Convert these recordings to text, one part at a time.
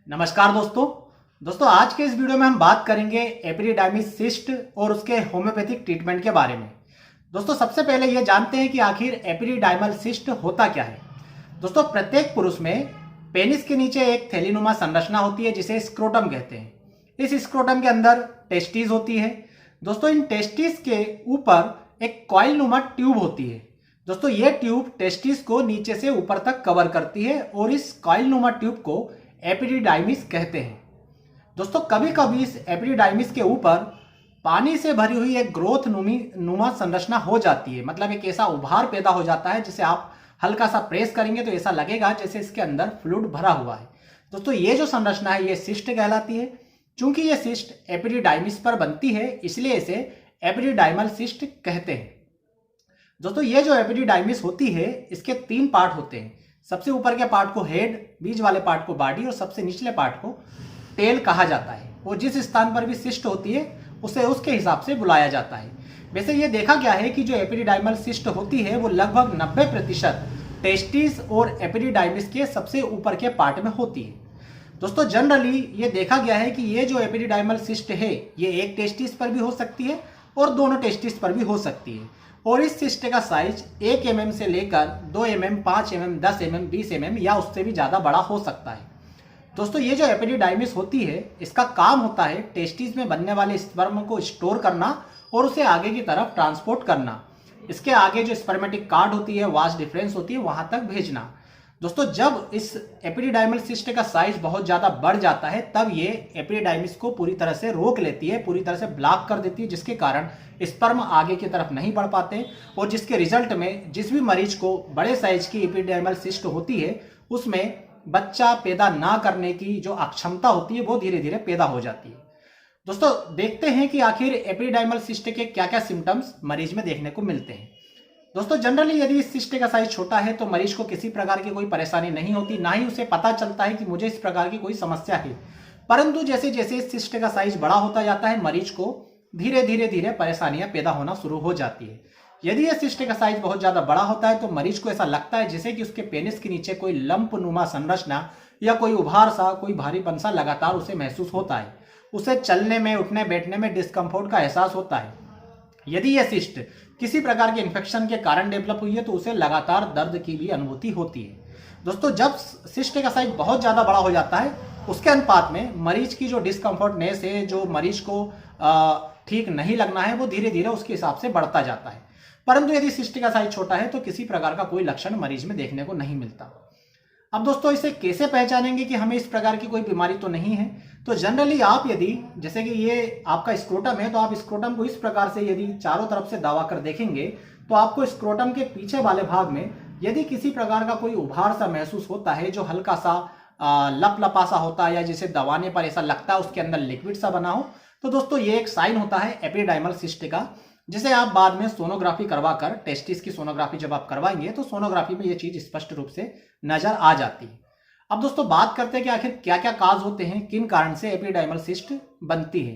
नमस्कार दोस्तों आज के इस वीडियो में हम बात करेंगे एपिडिडाइमिस सिस्ट और उसके होम्योपैथिक ट्रीटमेंट के बारे में। दोस्तों सबसे पहले ये जानते हैं कि आखिर एपिडिडाइमल सिस्ट होता क्या है। दोस्तों प्रत्येक पुरुष में पेनिस के नीचे एक थैलीनुमा संरचना होती है जिसे स्क्रोटम कहते हैं। इस स्क्रोटम के अंदर टेस्टिस होती है। दोस्तों इन टेस्टिस के ऊपर एक कॉइल नुमा ट्यूब होती है। दोस्तों ये ट्यूब टेस्टिस को नीचे से ऊपर तक कवर करती है और इस कॉइल नुमा ट्यूब को एपिडिडाइमिस कहते हैं। दोस्तों कभी कभी इस एपिडिडाइमिस के ऊपर पानी से भरी हुई एक ग्रोथ नुमा संरचना हो जाती है, मतलब एक ऐसा उभार पैदा हो जाता है जिसे आप हल्का सा प्रेस करेंगे तो ऐसा लगेगा जैसे इसके अंदर फ्लूइड भरा हुआ है। दोस्तों ये जो संरचना है ये सिस्ट कहलाती है। चूंकि ये सिस्ट एपिडिडाइमिस पर बनती है इसलिए इसे एपिडिडाइमल सिस्ट कहते हैं। दोस्तों ये जो एपिडिडाइमिस होती है इसके 3 पार्ट होते हैं। सबसे ऊपर के पार्ट को हेड, बीच वाले पार्ट को बॉडी और सबसे निचले पार्ट को टेल कहा जाता है। और जिस स्थान पर भी सिस्ट होती है उसे उसके हिसाब से बुलाया जाता है। वैसे ये देखा गया है कि जो एपिडिडाइमल सिस्ट होती है वो लगभग 90% टेस्टिस और एपिडिडाइमिस के सबसे ऊपर के पार्ट में होती है। दोस्तों जनरली ये देखा गया है कि ये जो एपिडिडाइमल सिस्ट है ये एक टेस्टिस पर भी हो सकती है और दोनों टेस्टिस पर भी हो सकती है। और इस सिस्ट का साइज 1 mm से लेकर 2 mm, 5 mm, 10 mm, 20 mm या उससे भी ज़्यादा बड़ा हो सकता है। दोस्तों ये जो एपिडिडाइमिस होती है इसका काम होता है टेस्टिस में बनने वाले स्पर्म को स्टोर करना और उसे आगे की तरफ ट्रांसपोर्ट करना। इसके आगे जो स्पर्मेटिक कार्ड होती है, वास डिफरेंस होती है, वहां तक भेजना। दोस्तों जब इस एपिडिडाइमल सिस्ट का साइज बहुत ज़्यादा बढ़ जाता है तब ये एपिडिडाइमिस को पूरी तरह से रोक लेती है, पूरी तरह से ब्लॉक कर देती है, जिसके कारण स्पर्म आगे की तरफ नहीं बढ़ पाते और जिसके रिजल्ट में जिस भी मरीज को बड़े साइज की एपिडिडाइमल सिस्ट होती है उसमें बच्चा पैदा ना करने की जो अक्षमता होती है वो धीरे धीरे पैदा हो जाती है। दोस्तों देखते हैं कि आखिर एपिडिडाइमल सिस्ट के क्या क्या सिम्टम्स मरीज में देखने को मिलते हैं। दोस्तों जनरली यदि इस सिस्ट का साइज छोटा है तो मरीज को किसी प्रकार की कोई परेशानी नहीं होती, ना ही उसे पता चलता है कि मुझे इस प्रकार की कोई समस्या है। परंतु जैसे जैसे इस सिस्ट का साइज बड़ा होता जाता है मरीज को धीरे धीरे परेशानियां पैदा होना शुरू हो जाती है। यदि यह सिस्ट का साइज बहुत ज्यादा बड़ा होता है तो मरीज को ऐसा लगता है जैसे कि उसके पेनिस के नीचे कोई लंप नुमा संरचना या कोई उभार सा, कोई भारीपन सा लगातार उसे महसूस होता है। उसे चलने में, उठने बैठने में डिस्कम्फर्ट का एहसास होता है। यदि यह सिस्ट किसी प्रकार के इन्फेक्शन के कारण डेवलप हुई है तो उसे लगातार दर्द की भी अनुभूति होती है। दोस्तों जब सिस्ट का साइज बहुत ज़्यादा बड़ा हो जाता है उसके अनुपात में मरीज की जो डिस्कम्फर्टनेस है, जो मरीज को ठीक नहीं लगना है, वो धीरे धीरे उसके हिसाब से बढ़ता जाता है। परंतु यदि सिस्ट का साइज छोटा है तो किसी प्रकार का कोई लक्षण मरीज में देखने को नहीं मिलता। अब दोस्तों इसे कैसे पहचानेंगे कि हमें इस प्रकार की कोई बीमारी तो नहीं है। तो जनरली आप यदि जैसे कि ये आपका स्क्रोटम है तो आप स्क्रोटम को इस प्रकार से यदि चारों तरफ से दबा कर देखेंगे तो आपको स्क्रोटम के पीछे वाले भाग में यदि किसी प्रकार का कोई उभार सा महसूस होता है जो हल्का सा लपलपा सा होता है या जिसे दबाने पर ऐसा लगता है उसके अंदर लिक्विड सा बना हो, तो दोस्तों ये एक साइन होता है एपिडिडाइमल सिस्ट का, जिसे आप बाद में सोनोग्राफी करवाकर, टेस्टिस की सोनोग्राफी जब आप करवाएंगे तो सोनोग्राफी में ये चीज स्पष्ट रूप से नजर आ जाती है। अब दोस्तों बात करते हैं कि आखिर क्या क्या काज होते हैं, किन कारण से एपिडिडाइमल सिस्ट बनती है।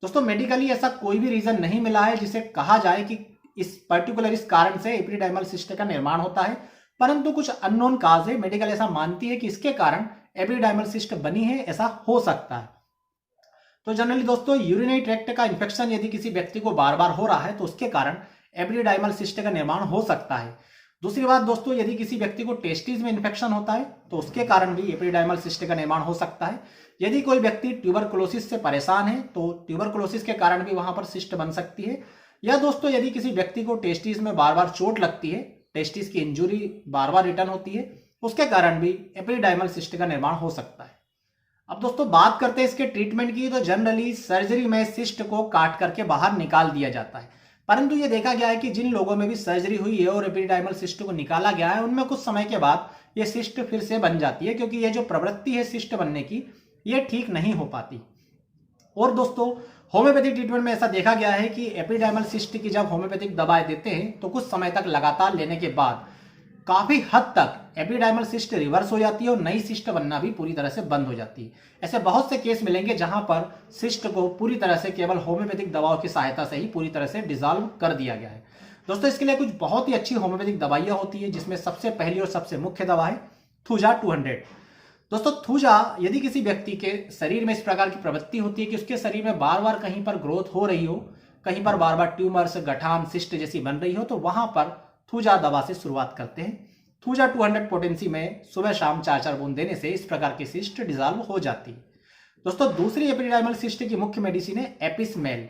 दोस्तों मेडिकली ऐसा कोई भी रीजन नहीं मिला है जिसे कहा जाए कि इस कारण से एपिडिडाइमल सिस्ट का निर्माण होता है, परंतु कुछ अननोन काज है। मेडिकल ऐसा मानती है कि इसके कारण एपिडिडाइमल सिस्ट बनी है, ऐसा हो सकता है। तो जनरली दोस्तों यूरिनरी ट्रैक्ट का इंफेक्शन यदि किसी व्यक्ति को बार बार हो रहा है तो उसके कारण एपिडिडाइमल सिस्ट का निर्माण हो सकता है। दूसरी बात दोस्तों, यदि किसी व्यक्ति को टेस्टिस में इंफेक्शन होता है तो उसके कारण भी एपिडिडाइमल सिस्ट का निर्माण हो सकता है। यदि कोई व्यक्ति ट्यूबरकुलोसिस से परेशान है तो ट्यूबरकुलोसिस के कारण भी वहां पर सिस्ट बन सकती है। या दोस्तों यदि किसी व्यक्ति को टेस्टिस में बार बार चोट लगती है, टेस्टिस की इंजुरी बार बार रिटर्न होती है, उसके कारण भी एपिडिडाइमल सिस्ट का निर्माण हो सकता है। अब दोस्तों बात करते हैं इसके ट्रीटमेंट की, तो जनरली सर्जरी में सिस्ट को काट करके बाहर निकाल दिया जाता है। परंतु ये देखा गया है कि जिन लोगों में भी सर्जरी हुई है और एपिडिडाइमल सिस्ट को निकाला गया है उनमें कुछ समय के बाद ये सिस्ट फिर से बन जाती है, क्योंकि ये जो प्रवृत्ति है सिस्ट बनने की ये ठीक नहीं हो पाती। और दोस्तों होम्योपैथिक ट्रीटमेंट में ऐसा देखा गया है कि एपिडिडाइमल सिस्ट की जब होम्योपैथिक दवाएं देते हैं तो कुछ समय तक लगातार लेने के बाद काफी हद तक एपिडिडाइमल सिस्ट रिवर्स हो जाती है और नई सिस्ट बनना भी पूरी तरह से बंद हो जाती है। ऐसे बहुत से केस मिलेंगे जहां पर सिस्ट को पूरी तरह से केवल होम्योपैथिक दवाओं की सहायता से ही पूरी तरह से डिसॉल्व कर दिया गया है। दोस्तों इसके लिए कुछ बहुत ही अच्छी होम्योपैथिक दवाइयां होती है, जिसमें सबसे पहली और सबसे मुख्य दवा है थूजा 200। दोस्तों थूजा यदि किसी व्यक्ति के शरीर में इस प्रकार की प्रवृत्ति होती है कि उसके शरीर में बार बार कहीं पर ग्रोथ हो रही हो, कहीं पर बार बार ट्यूमर्स, गठान, सिस्ट जैसी बन रही हो, तो वहां पर थूजा दवा से शुरुआत करते हैं। थूजा 200 पोटेंसी में सुबह शाम 4-4 बूंद देने से इस प्रकार की सिस्ट डिजॉल्व हो जाती है। दोस्तों दूसरी एपिडिडाइमल सिस्ट की मुख्य मेडिसिन है एपिसमेल।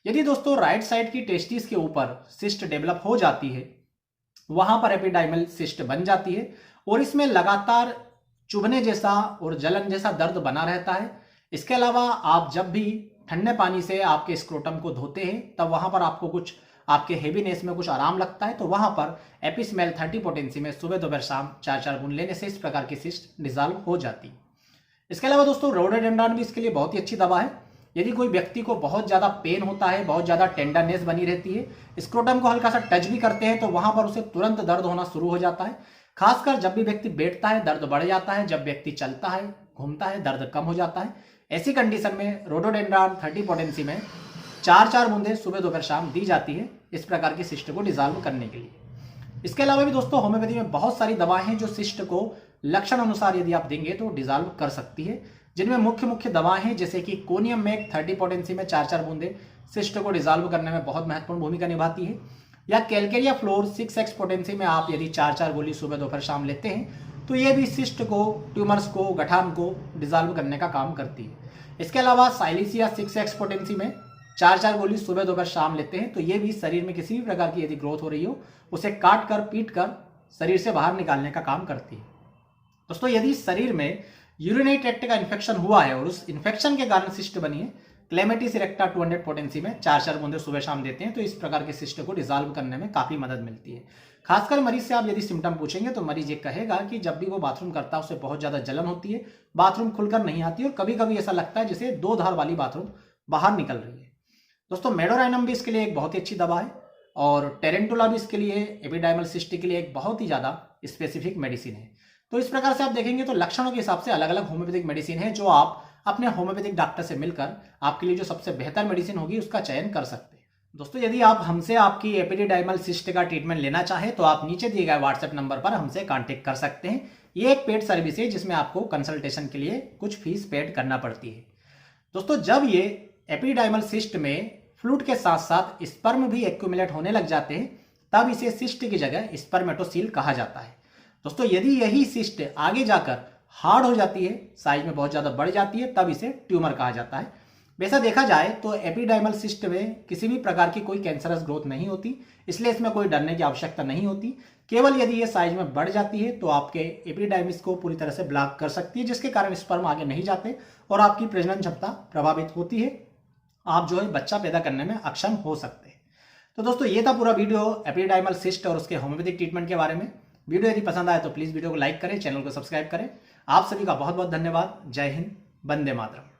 यदि दोस्तों राइट साइड की टेस्टिस के ऊपर सिस्ट डेवलप हो जाती है, वहां पर एपिडाइमल सिस्ट बन जाती है और इसमें लगातार चुभने जैसा और जलन जैसा दर्द बना रहता है। इसके अलावा आप जब भी ठंडे पानी से आपके स्क्रोटम को धोते हैं तब वहां पर आपको कुछ आपके हेवीनेस में कुछ आराम लगता है, तो वहां पर एपिसमेल 30 पोटेंसी में सुबह दोपहर शाम 4-4 बूंद लेने से इस प्रकार की सिस्ट डिजॉल्व हो जाती है। इसके अलावा दोस्तों रोडोडेंड्रॉन भी इसके लिए बहुत ही अच्छी दवा है। यदि कोई व्यक्ति को बहुत ज्यादा पेन होता है, बहुत ज्यादा टेंडरनेस बनी रहती है, स्क्रोटम को हल्का सा टच भी करते हैं तो वहां पर उसे तुरंत दर्द होना शुरू हो जाता है। खासकर जब भी व्यक्ति बैठता है दर्द बढ़ जाता है, जब व्यक्ति चलता है घूमता है दर्द कम हो जाता है। ऐसी कंडीशन में रोडोडेंड्रॉन 30 पोटेंसी में 4-4 बूंदें सुबह दोपहर शाम दी जाती है इस प्रकार की सिस्ट को डिजॉल्व करने के लिए। इसके अलावा भी दोस्तों होम्योपैथी में बहुत सारी दवाएं हैं जो सिस्ट को लक्षण अनुसार यदि आप देंगे तो डिजॉल्व कर सकती है, जिनमें मुख्य दवाएं हैं जैसे कि कोनियम में 30 पोटेंसी में 4-4 बूंदें सिस्ट को डिजॉल्व करने में बहुत महत्वपूर्ण भूमिका निभाती है, या कैलकेरिया फ्लोर 6x पोटेंसी में आप यदि 4-4 गोली सुबह दोपहर शाम लेते हैं तो ये भी सिस्ट को, ट्यूमर्स को, गठान को डिजॉल्व करने का काम करती है। इसके अलावा साइलिसिया 6x पोटेंसी में 4-4 गोली सुबह दोपहर शाम लेते हैं तो ये भी शरीर में किसी भी प्रकार की यदि ग्रोथ हो रही हो उसे काट कर पीट कर शरीर से बाहर निकालने का काम करती है। दोस्तों यदि शरीर में यूरिनरी ट्रैक्ट का इन्फेक्शन हुआ है और उस इन्फेक्शन के कारण सिस्ट बनी है, क्लेमेटिस इरेक्टा 200 पोटेंसी में 4-4 बूंदे सुबह शाम देते हैं तो इस प्रकार के सिस्ट को डिजॉल्व करने में काफी मदद मिलती है। खासकर मरीज से आप यदि सिम्टम पूछेंगे तो मरीज ये कहेगा कि जब भी वो बाथरूम करता है उसे बहुत ज्यादा जलन होती है, बाथरूम खुलकर नहीं आती और कभी कभी ऐसा लगता है जैसे 2 धार वाली बाथरूम बाहर निकल रही है। दोस्तों मेडोराइनम भी इसके लिए एक बहुत ही अच्छी दवा है और टेरेंटुला भी इसके लिए एपिडाइमल सिस्ट के लिए एक बहुत ही ज्यादा स्पेसिफिक मेडिसिन है। तो इस प्रकार से आप देखेंगे तो लक्षणों के हिसाब से अलग अलग होम्योपैथिक मेडिसिन है जो आप अपने होम्योपैथिक डॉक्टर से मिलकर आपके लिए जो सबसे बेहतर मेडिसिन होगी उसका चयन कर सकते हैं। दोस्तों यदि आप हमसे आपकी एपिडिडाइमल सिस्ट का ट्रीटमेंट लेना चाहें तो आप नीचे दिए गए व्हाट्सएप नंबर पर हमसे कांटेक्ट कर सकते हैं। ये एक पेड सर्विस है जिसमें आपको कंसल्टेशन के लिए कुछ फीस पेड करना पड़ती है। दोस्तों जब ये एपिडिडाइमल सिस्ट में फ्लूइड के साथ साथ स्पर्म भी एक्यूमुलेट होने लग जाते हैं तब इसे सिस्ट की जगह स्पर्मेटोसील कहा जाता है। दोस्तों यदि यही सिस्ट आगे जाकर हार्ड हो जाती है, साइज में बहुत ज्यादा बढ़ जाती है, तब इसे ट्यूमर कहा जाता है। वैसा देखा जाए तो एपिडाइमल सिस्ट में किसी भी प्रकार की कोई कैंसरस ग्रोथ नहीं होती, इसलिए इसमें कोई डरने की आवश्यकता नहीं होती। केवल यदि ये साइज में बढ़ जाती है तो आपके एपिडाइमिस को पूरी तरह से ब्लॉक कर सकती है, जिसके कारण स्पर्म आगे नहीं जाते और आपकी प्रजनन क्षमता प्रभावित होती है। आप जो है बच्चा पैदा करने में अक्षम हो सकते हैं। तो दोस्तों ये था पूरा वीडियो एपिडाइमल सिस्ट और उसके होम्योपैथिक ट्रीटमेंट के बारे में। वीडियो यदि पसंद आए तो प्लीज वीडियो को लाइक करें, चैनल को सब्सक्राइब करें। आप सभी का बहुत बहुत धन्यवाद। जय हिंद, वंदे मातरम।